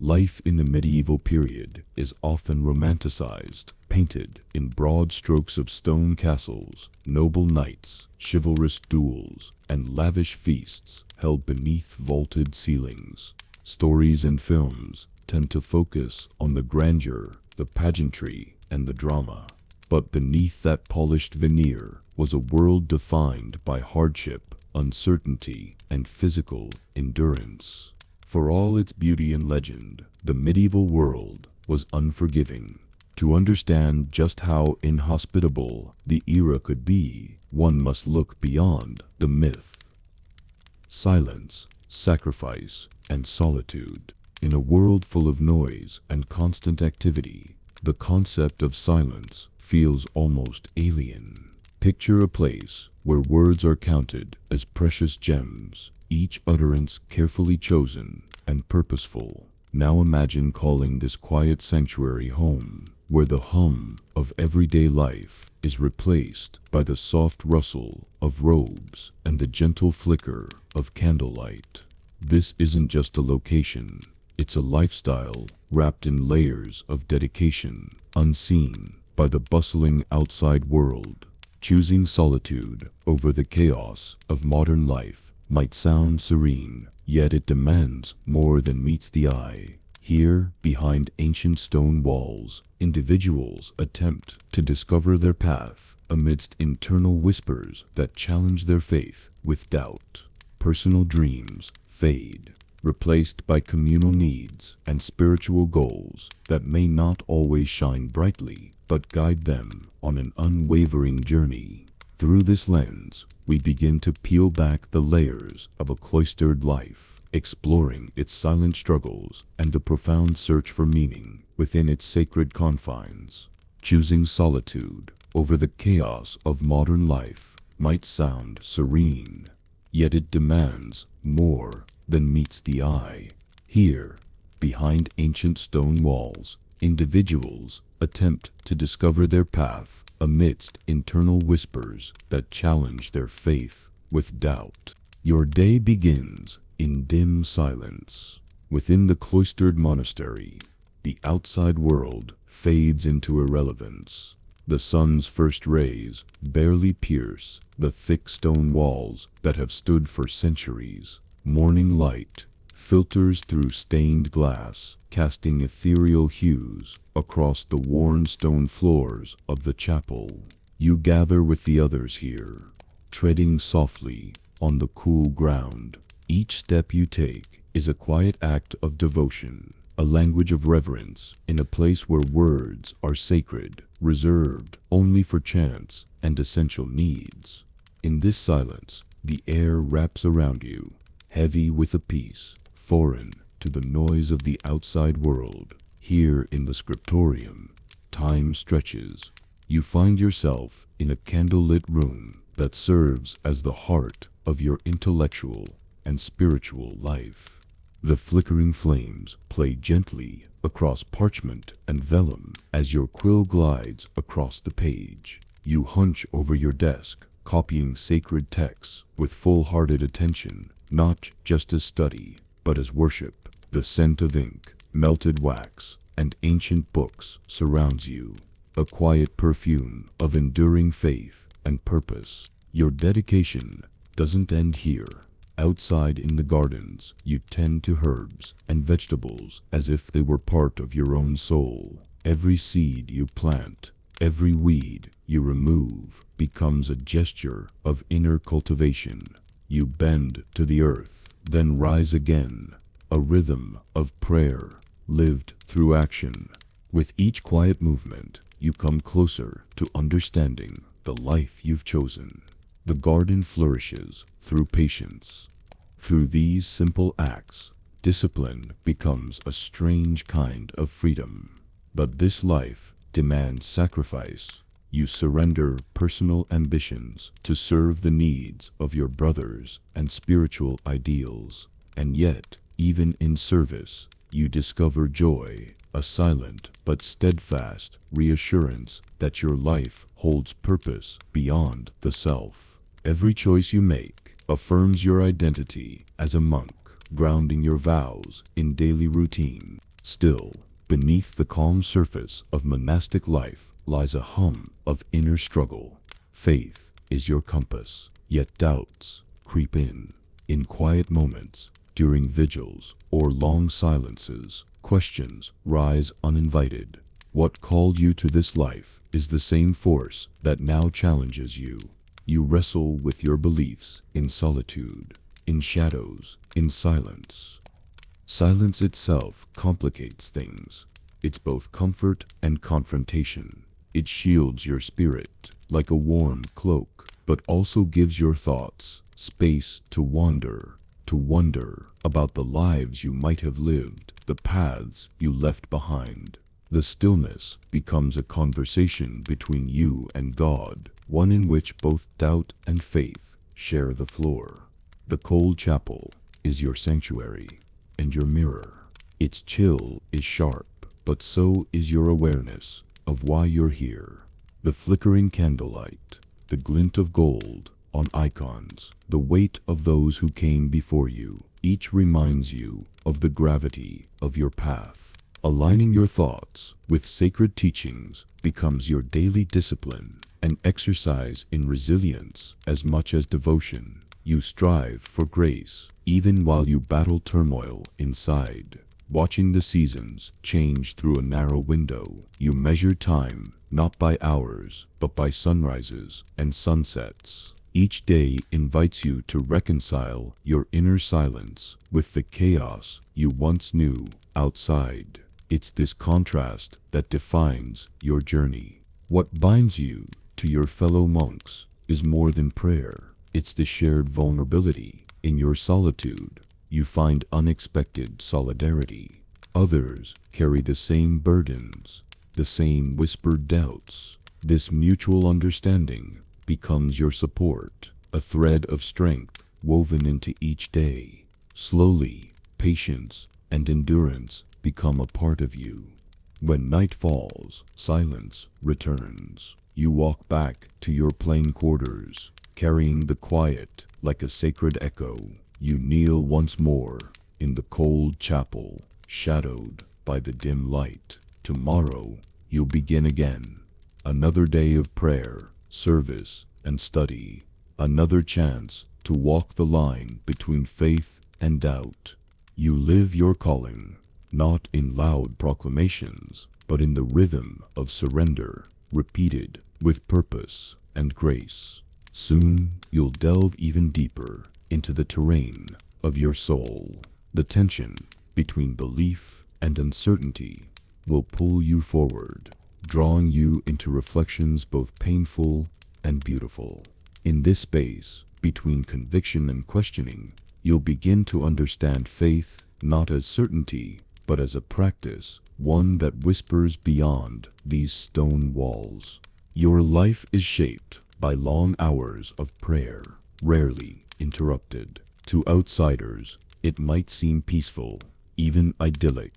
Life in the medieval period is often romanticized, painted in broad strokes of stone castles, noble knights, chivalrous duels, and lavish feasts held beneath vaulted ceilings. Stories and films tend to focus on the grandeur, the pageantry, and the drama. But beneath that polished veneer was a world defined by hardship, uncertainty, and physical endurance. For all its beauty and legend, the medieval world was unforgiving. To understand just how inhospitable the era could be, one must look beyond the myth. Silence, sacrifice, and solitude. In a world full of noise and constant activity, the concept of silence feels almost alien. Picture a place where words are counted as precious gems, each utterance carefully chosen and purposeful. Now imagine calling this quiet sanctuary home, where the hum of everyday life is replaced by the soft rustle of robes and the gentle flicker of candlelight. This isn't just a location, it's a lifestyle wrapped in layers of dedication, unseen by the bustling outside world. Choosing solitude over the chaos of modern life might sound serene, yet it demands more than meets the eye. Here, behind ancient stone walls, individuals attempt to discover their path amidst internal whispers that challenge their faith with doubt. Personal dreams fade, replaced by communal needs and spiritual goals that may not always shine brightly, but guide them on an unwavering journey. Through this lens, we begin to peel back the layers of a cloistered life, exploring its silent struggles and the profound search for meaning within its sacred confines. Choosing solitude over the chaos of modern life might sound serene, yet it demands more than meets the eye. Here, behind ancient stone walls, individuals attempt to discover their path amidst internal whispers that challenge their faith with doubt. Your day begins in dim silence. Within the cloistered monastery, the outside world fades into irrelevance. The sun's first rays barely pierce the thick stone walls that have stood for centuries. Morning light filters through stained glass, casting ethereal hues across the worn stone floors of the chapel. You gather with the others here, treading softly on the cool ground. Each step you take is a quiet act of devotion, a language of reverence in a place where words are sacred, reserved only for chants and essential needs. In this silence, the air wraps around you, heavy with a peace foreign to the noise of the outside world. Here in the scriptorium, time stretches. You find yourself in a candlelit room that serves as the heart of your intellectual and spiritual life. The flickering flames play gently across parchment and vellum as your quill glides across the page. You hunch over your desk, copying sacred texts with full-hearted attention, not just as study, but as worship. The scent of ink, melted wax, and ancient books surrounds you, a quiet perfume of enduring faith and purpose. Your dedication doesn't end here. Outside in the gardens, you tend to herbs and vegetables as if they were part of your own soul. Every seed you plant, every weed you remove, becomes a gesture of inner cultivation. You bend to the earth, then rise again, a rhythm of prayer lived through action. With each quiet movement, you come closer to understanding the life you've chosen. The garden flourishes through patience. Through these simple acts, discipline becomes a strange kind of freedom. But this life demands sacrifice. You surrender personal ambitions to serve the needs of your brothers and spiritual ideals. And yet, even in service, you discover joy, a silent but steadfast reassurance that your life holds purpose beyond the self. Every choice you make affirms your identity as a monk, grounding your vows in daily routine. Still, beneath the calm surface of monastic life lies a hum of inner struggle. Faith is your compass, yet doubts creep in quiet moments, during vigils or long silences. Questions rise uninvited. What called you to this life is the same force that now challenges you. You wrestle with your beliefs in solitude, in shadows, in silence. Silence itself complicates things. It's both comfort and confrontation. It shields your spirit like a warm cloak, but also gives your thoughts space to wonder about the lives you might have lived, the paths you left behind. The stillness becomes a conversation between you and God, one in which both doubt and faith share the floor. The cold chapel is your sanctuary and your mirror. Its chill is sharp, but so is your awareness of why you're here. The flickering candlelight, the glint of gold on icons, the weight of those who came before you, each reminds you of the gravity of your path. Aligning your thoughts with sacred teachings becomes your daily discipline, an exercise in resilience as much as devotion. You strive for grace, even while you battle turmoil inside. Watching the seasons change through a narrow window, you measure time not by hours, but by sunrises and sunsets. Each day invites you to reconcile your inner silence with the chaos you once knew outside. It's this contrast that defines your journey. What binds you to your fellow monks is more than prayer. It's the shared vulnerability. In your solitude, you find unexpected solidarity. Others carry the same burdens, the same whispered doubts. This mutual understanding becomes your support, a thread of strength woven into each day. Slowly, patience and endurance become a part of you. When night falls, silence returns. You walk back to your plain quarters, carrying the quiet like a sacred echo. You kneel once more in the cold chapel, shadowed by the dim light. Tomorrow, you'll begin again. Another day of prayer, service, and study. Another chance to walk the line between faith and doubt. You live your calling, not in loud proclamations, but in the rhythm of surrender, repeated with purpose and grace. Soon, you'll delve even deeper into the terrain of your soul. The tension between belief and uncertainty will pull you forward, drawing you into reflections both painful and beautiful. In this space, between conviction and questioning, you'll begin to understand faith not as certainty, but as a practice, one that whispers beyond these stone walls. Your life is shaped by long hours of prayer, rarely interrupted. To outsiders, it might seem peaceful, even idyllic,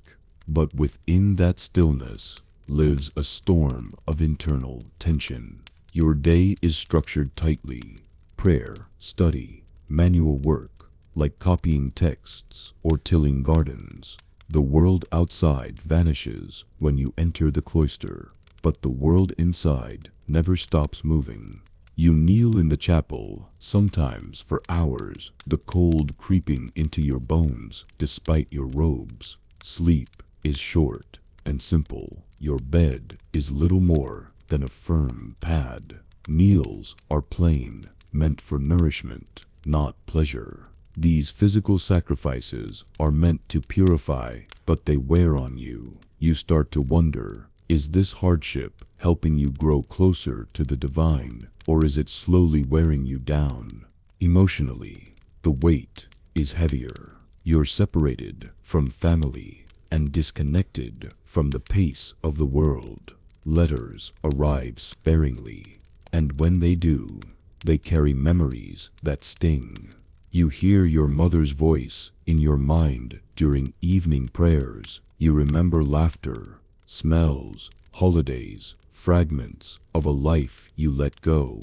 but within that stillness lives a storm of internal tension. Your day is structured tightly: prayer, study, manual work, like copying texts or tilling gardens. The world outside vanishes when you enter the cloister, but the world inside never stops moving. You kneel in the chapel, sometimes for hours, the cold creeping into your bones despite your robes. Sleep is short and simple. Your bed is little more than a firm pad. Meals are plain, meant for nourishment, not pleasure. These physical sacrifices are meant to purify, but they wear on you. You start to wonder, is this hardship helping you grow closer to the divine, or is it slowly wearing you down? Emotionally, the weight is heavier. You're separated from family and disconnected from the pace of the world. Letters arrive sparingly, and when they do, they carry memories that sting. You hear your mother's voice in your mind during evening prayers. You remember laughter, smells, holidays, fragments of a life you let go.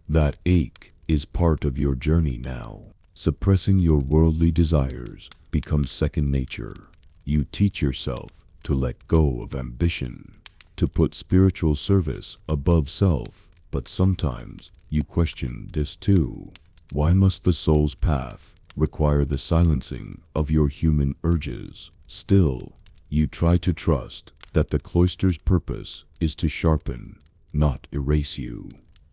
That ache is part of your journey now. Suppressing your worldly desires becomes second nature. You teach yourself to let go of ambition, to put spiritual service above self. But sometimes you question this too. Why must the soul's path require the silencing of your human urges? Still, you try to trust that the cloister's purpose is to sharpen, not erase you.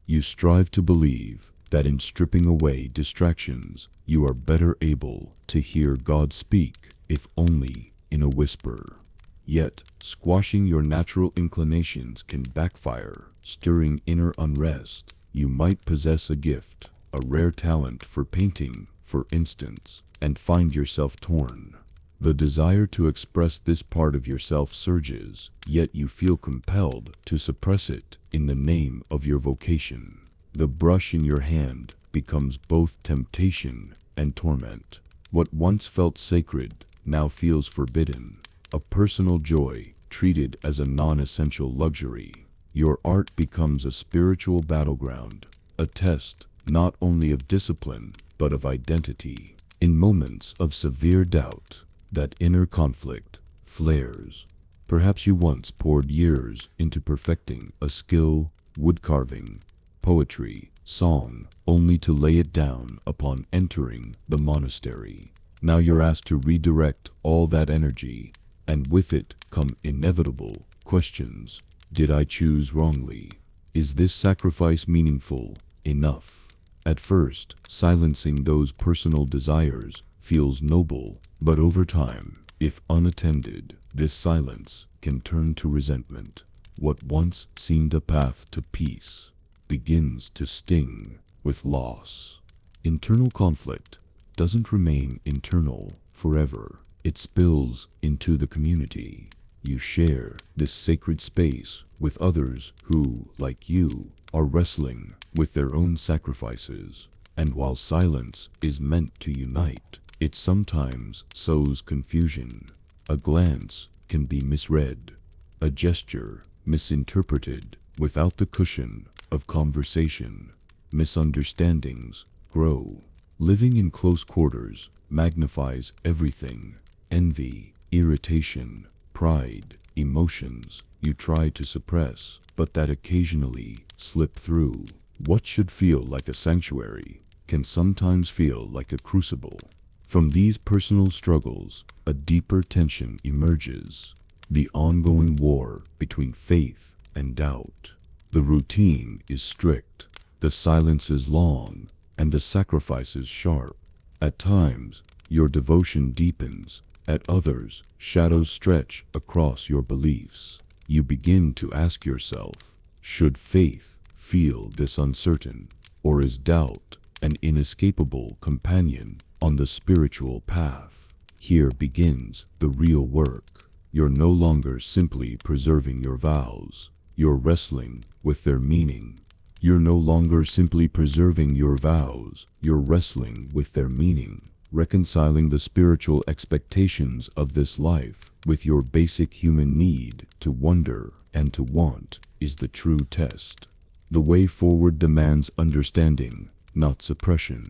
You strive to believe that in stripping away distractions, you are better able to hear God speak, if only in a whisper. Yet, squashing your natural inclinations can backfire, stirring inner unrest. You might possess a gift, a rare talent for painting, for instance, and find yourself torn. The desire to express this part of yourself surges, yet you feel compelled to suppress it in the name of your vocation. The brush in your hand becomes both temptation and torment. What once felt sacred now feels forbidden, a personal joy treated as a non-essential luxury. Your art becomes a spiritual battleground, a test not only of discipline but of identity. In moments of severe doubt, that inner conflict flares. Perhaps you once poured years into perfecting a skill, woodcarving, poetry, song, only to lay it down upon entering the monastery. Now you're asked to redirect all that energy, and with it come inevitable questions. Did I choose wrongly? Is this sacrifice meaningful enough? At first, silencing those personal desires feels noble, but over time, if unattended, this silence can turn to resentment. What once seemed a path to peace begins to sting with loss. Internal conflict doesn't remain internal forever. It spills into the community. You share this sacred space with others who, like you, are wrestling with their own sacrifices. And while silence is meant to unite, it sometimes sows confusion. A glance can be misread, a gesture misinterpreted. Without the cushion of conversation, misunderstandings grow. Living in close quarters magnifies everything: envy, irritation, pride, emotions you try to suppress, but that occasionally slip through. What should feel like a sanctuary can sometimes feel like a crucible. From these personal struggles, a deeper tension emerges: the ongoing war between faith and doubt. The routine is strict, the silence is long, and the sacrifice is sharp. At times, your devotion deepens. At others, shadows stretch across your beliefs. You begin to ask yourself, should faith feel this uncertain, or is doubt an inescapable companion on the spiritual path? Here begins the real work. You're no longer simply preserving your vows. You're wrestling with their meaning. You're no longer simply preserving your vows. You're wrestling with their meaning. Reconciling the spiritual expectations of this life with your basic human need to wonder and to want is the true test. The way forward demands understanding, not suppression.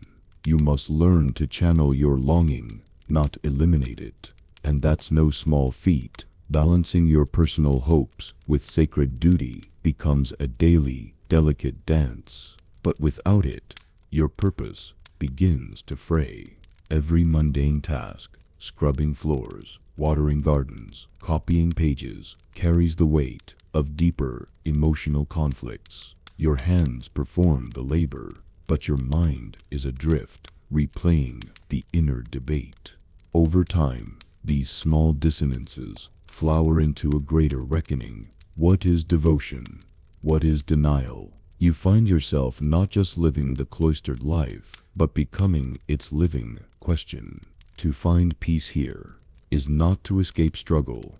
You must learn to channel your longing, not eliminate it. And that's no small feat. Balancing your personal hopes with sacred duty becomes a daily, delicate dance. But without it, your purpose begins to fray. Every mundane task, scrubbing floors, watering gardens, copying pages, carries the weight of deeper emotional conflicts. Your hands perform the labor, but your mind is adrift, replaying the inner debate. Over time, these small dissonances flower into a greater reckoning. What is devotion? What is denial? You find yourself not just living the cloistered life, but becoming its living question. To find peace here is not to escape struggle,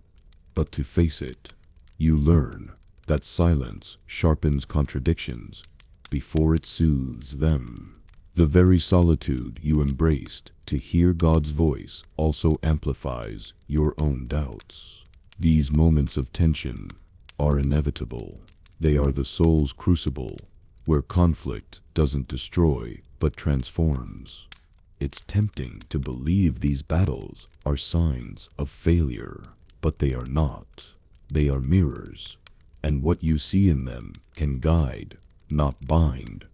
but to face it. You learn that silence sharpens contradictions before it soothes them. The very solitude you embraced to hear God's voice also amplifies your own doubts. These moments of tension are inevitable. They are the soul's crucible, where conflict doesn't destroy but transforms. It's tempting to believe these battles are signs of failure, but they are not. They are mirrors, and what you see in them can guide, not bind.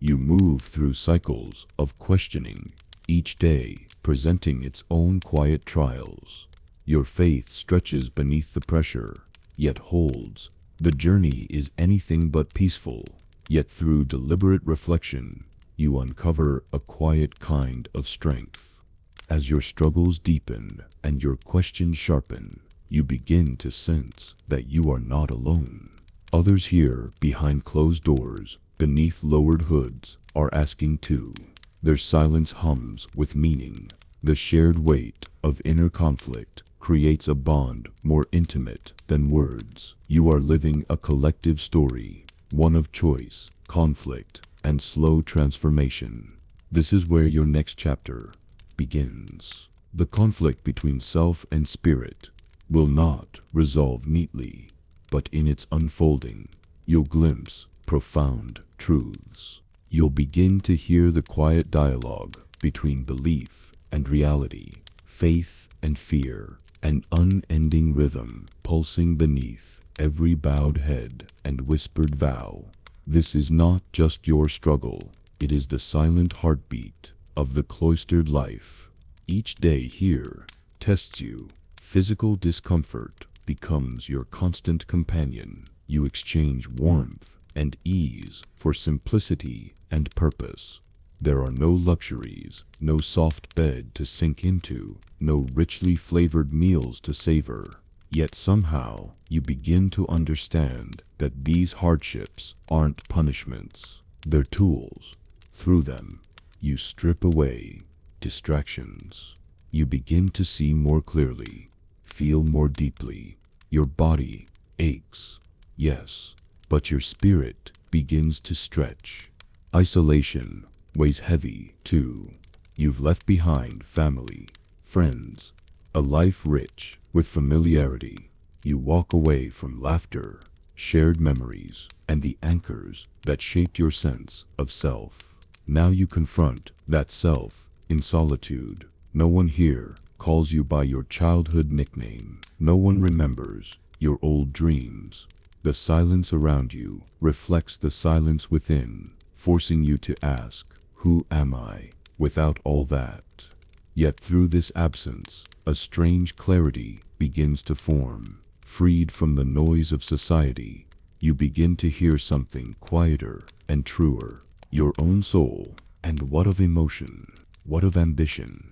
You move through cycles of questioning, each day presenting its own quiet trials. Your faith stretches beneath the pressure, yet holds. The journey is anything but peaceful, yet through deliberate reflection, you uncover a quiet kind of strength. As your struggles deepen and your questions sharpen, you begin to sense that you are not alone. Others here, behind closed doors, beneath lowered hoods, are asking too. Their silence hums with meaning. The shared weight of inner conflict creates a bond more intimate than words. You are living a collective story, one of choice, conflict, and slow transformation. This is where your next chapter begins. The conflict between self and spirit will not resolve neatly, but in its unfolding, you'll glimpse profound truths. You'll begin to hear the quiet dialogue between belief and reality, faith and fear, an unending rhythm pulsing beneath every bowed head and whispered vow. This is not just your struggle, it is the silent heartbeat of the cloistered life. Each day here tests you. Physical discomfort becomes your constant companion. You exchange warmth and ease for simplicity and purpose. There are no luxuries, no soft bed to sink into, no richly flavored meals to savor. Yet somehow you begin to understand that these hardships aren't punishments, they're tools. Through them, you strip away distractions. You begin to see more clearly, feel more deeply. Your body aches, yes, but your spirit begins to stretch. Isolation weighs heavy, too. You've left behind family, friends, a life rich with familiarity. You walk away from laughter, shared memories, and the anchors that shaped your sense of self. Now you confront that self in solitude. No one here calls you by your childhood nickname. No one remembers your old dreams. The silence around you reflects the silence within, forcing you to ask, "Who am I without all that?" Yet through this absence, a strange clarity begins to form. Freed from the noise of society, you begin to hear something quieter and truer. Your own soul. And what of emotion? What of ambition?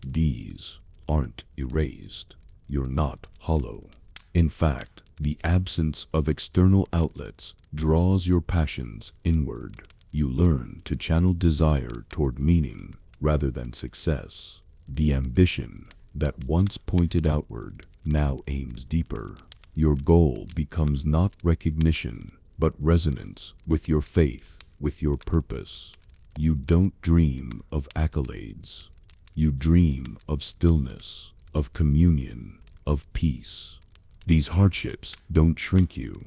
These aren't erased. You're not hollow. In fact, the absence of external outlets draws your passions inward. You learn to channel desire toward meaning rather than success. The ambition that once pointed outward now aims deeper. Your goal becomes not recognition, but resonance with your faith, with your purpose. You don't dream of accolades. You dream of stillness, of communion, of peace. These hardships don't shrink you.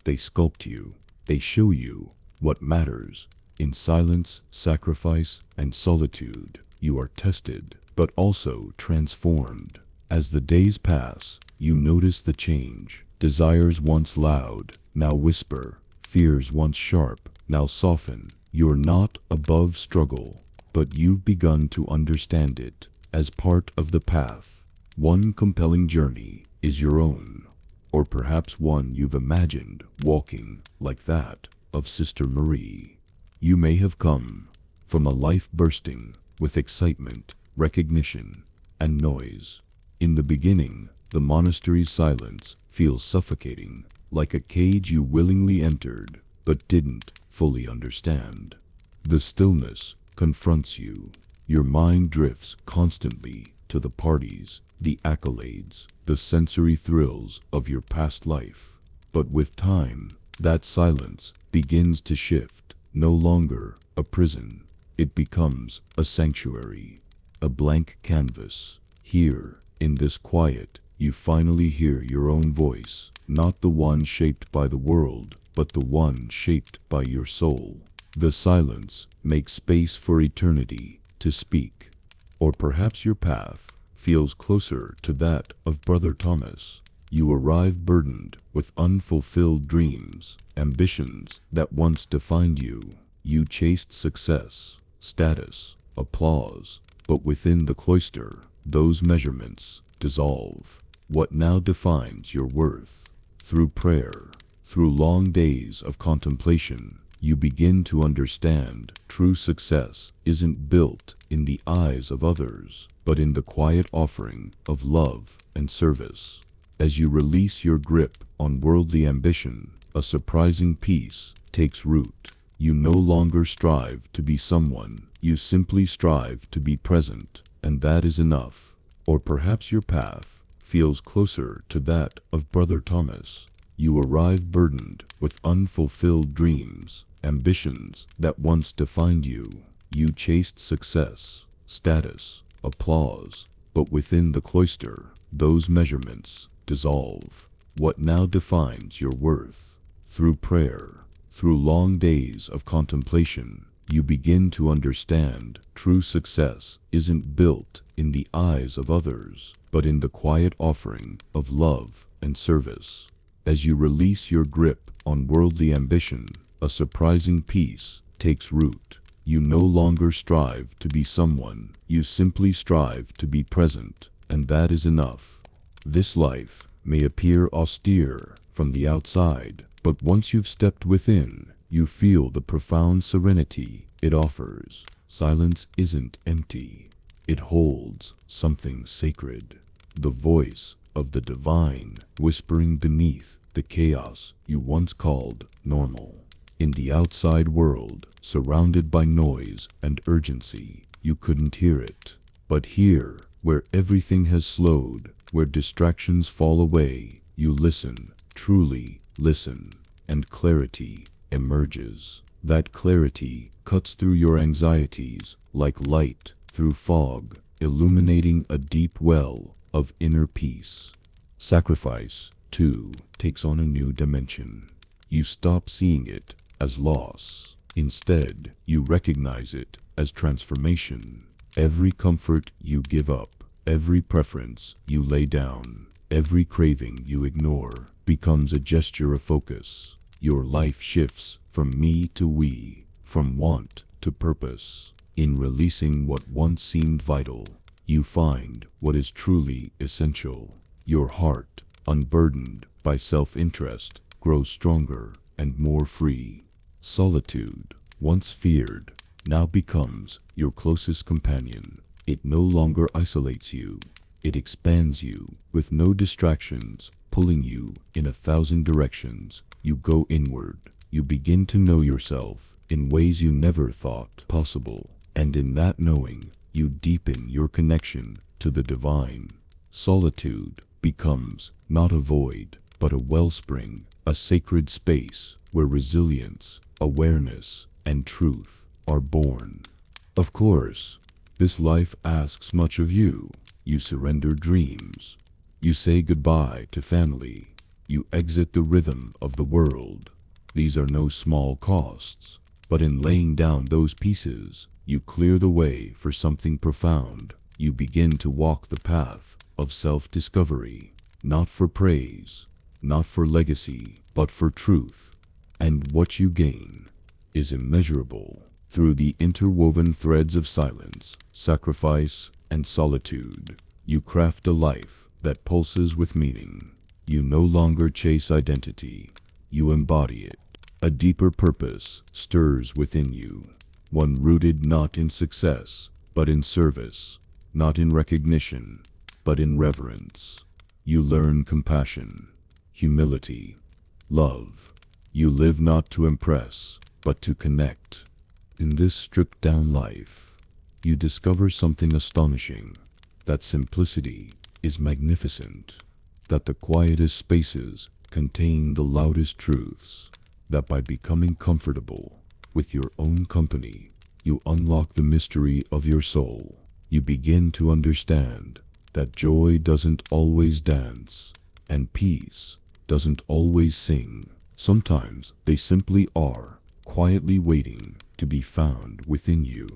They sculpt you. They show you what matters. In silence, sacrifice, and solitude, you are tested, but also transformed. As the days pass, you notice the change. Desires once loud, now whisper. Fears once sharp, now soften. You're not above struggle, but you've begun to understand it as part of the path. One compelling journey is your own, or perhaps one you've imagined walking like that of Sister Marie. You may have come from a life bursting with excitement, recognition, and noise. In the beginning, the monastery's silence feels suffocating, like a cage you willingly entered but didn't fully understand. The stillness confronts you. Your mind drifts constantly to the parties, the accolades, the sensory thrills of your past life. But with time, that silence begins to shift. No longer a prison, it becomes a sanctuary, a blank canvas. Here, in this quiet, you finally hear your own voice, not the one shaped by the world, but the one shaped by your soul. The silence makes space for eternity to speak. Or perhaps your path feels closer to that of Brother Thomas. You arrive burdened with unfulfilled dreams, ambitions that once defined you. You chased success, status, applause, but within the cloister, those measurements dissolve. What now defines your worth? Through prayer, through long days of contemplation, you begin to understand true success isn't built in the eyes of others, but in the quiet offering of love and service. As you release your grip on worldly ambition, a surprising peace takes root. You no longer strive to be someone, you simply strive to be present, and that is enough. Or perhaps your path feels closer to that of Brother Thomas. You arrive burdened with unfulfilled dreams, ambitions that once defined you. You chased success, status, applause, but within the cloister, those measurements dissolve. What now defines your worth? Through prayer, through long days of contemplation, you begin to understand true success isn't built in the eyes of others, but in the quiet offering of love and service. As you release your grip on worldly ambition, a surprising peace takes root. You no longer strive to be someone, you simply strive to be present, and that is enough. This life may appear austere from the outside, but once you've stepped within, you feel the profound serenity it offers. Silence isn't empty. It holds something sacred. The voice of the divine whispering beneath the chaos you once called normal. In the outside world, surrounded by noise and urgency, you couldn't hear it. But here, where everything has slowed, where distractions fall away, you listen, truly listen, and clarity emerges. That clarity cuts through your anxieties like light through fog, illuminating a deep well of inner peace. Sacrifice, too, takes on a new dimension. You stop seeing it as loss. Instead, you recognize it as transformation. Every comfort you give up, every preference you lay down, every craving you ignore becomes a gesture of focus. Your life shifts from me to we, from want to purpose. In releasing what once seemed vital, you find what is truly essential. Your heart, unburdened by self-interest, grows stronger and more free. Solitude, once feared, now becomes your closest companion. It no longer isolates you. It expands you, with no distractions pulling you in 1,000 directions. You go inward. You begin to know yourself in ways you never thought possible. And in that knowing, you deepen your connection to the divine. Solitude becomes not a void, but a wellspring, a sacred space where resilience, awareness, and truth are born. Of course, this life asks much of you. You surrender dreams. You say goodbye to family. You exit the rhythm of the world. These are no small costs, but in laying down those pieces, you clear the way for something profound. You begin to walk the path of self-discovery, not for praise, not for legacy, but for truth. And what you gain is immeasurable. Through the interwoven threads of silence, sacrifice, and solitude, you craft a life that pulses with meaning. You no longer chase identity, you embody it. A deeper purpose stirs within you, one rooted not in success, but in service, not in recognition, but in reverence. You learn compassion, humility, love. You live not to impress, but to connect. In this stripped-down life, you discover something astonishing, that simplicity is magnificent, that the quietest spaces contain the loudest truths, that by becoming comfortable with your own company, you unlock the mystery of your soul. You begin to understand that joy doesn't always dance, and peace doesn't always sing. Sometimes they simply are, quietly waiting to be found within you.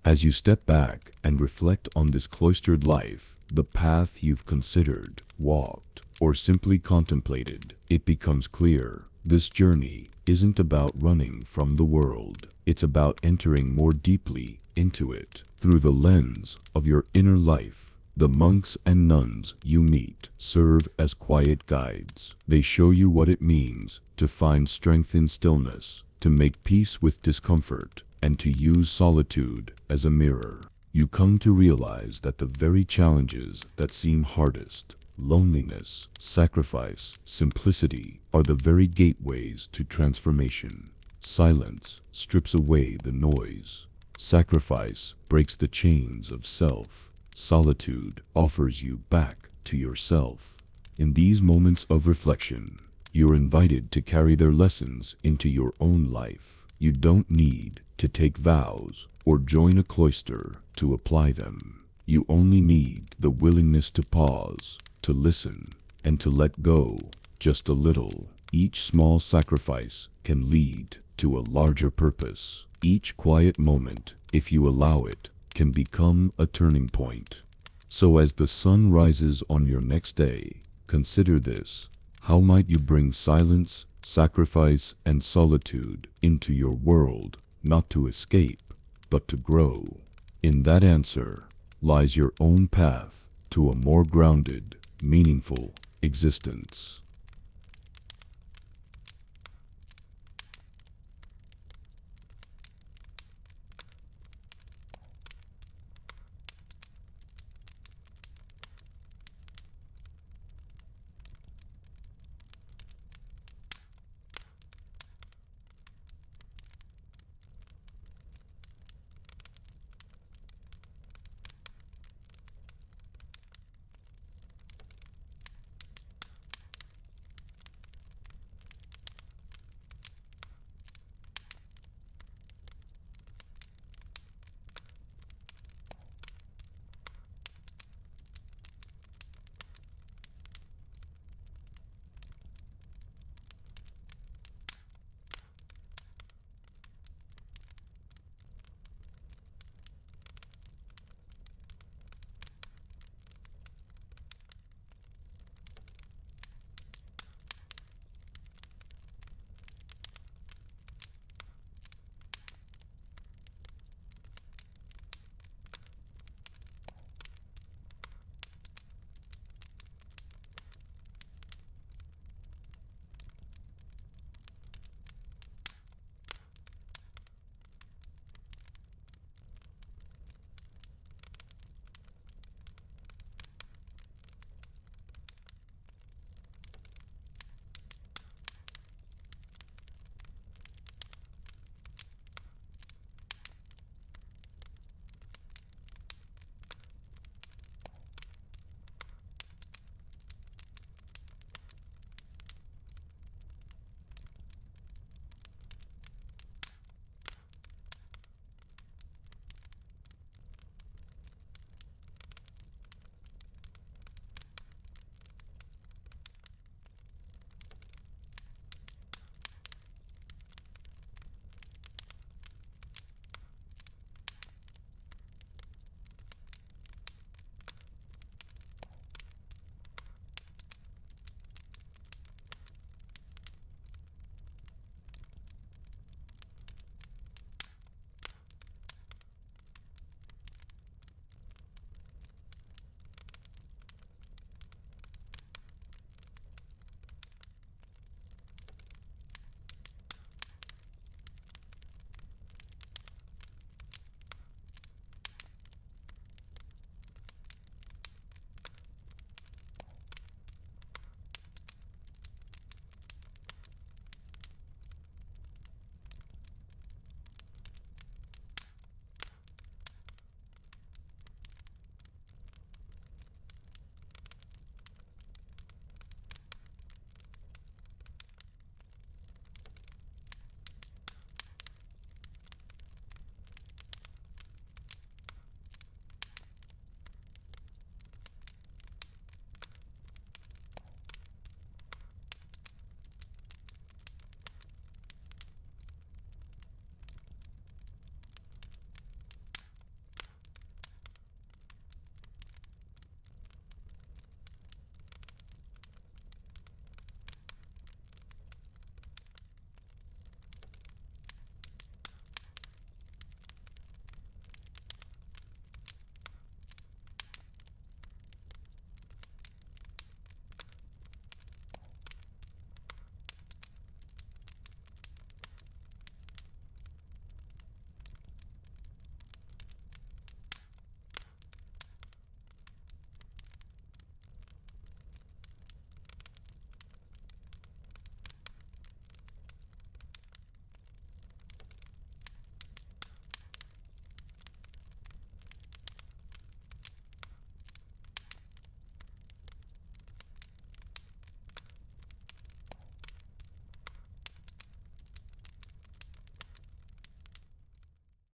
As you step back and reflect on this cloistered life, the path you've considered, walked, or simply contemplated, it becomes clear. This journey isn't about running from the world. It's about entering more deeply into it through the lens of your inner life. The monks and nuns you meet serve as quiet guides. They show you what it means to find strength in stillness, to make peace with discomfort, and to use solitude as a mirror. You come to realize that the very challenges that seem hardest, loneliness, sacrifice, simplicity, are the very gateways to transformation. Silence strips away the noise. Sacrifice breaks the chains of self. Solitude offers you back to yourself. In these moments of reflection, you're invited to carry their lessons into your own life. You don't need to take vows or join a cloister to apply them. You only need the willingness to pause, to listen, and to let go just a little. Each small sacrifice can lead to a larger purpose. Each quiet moment, if you allow it, can become a turning point. So as the sun rises on your next day, consider this. How might you bring silence, sacrifice, and solitude into your world, not to escape, but to grow? In that answer lies your own path to a more grounded, meaningful existence.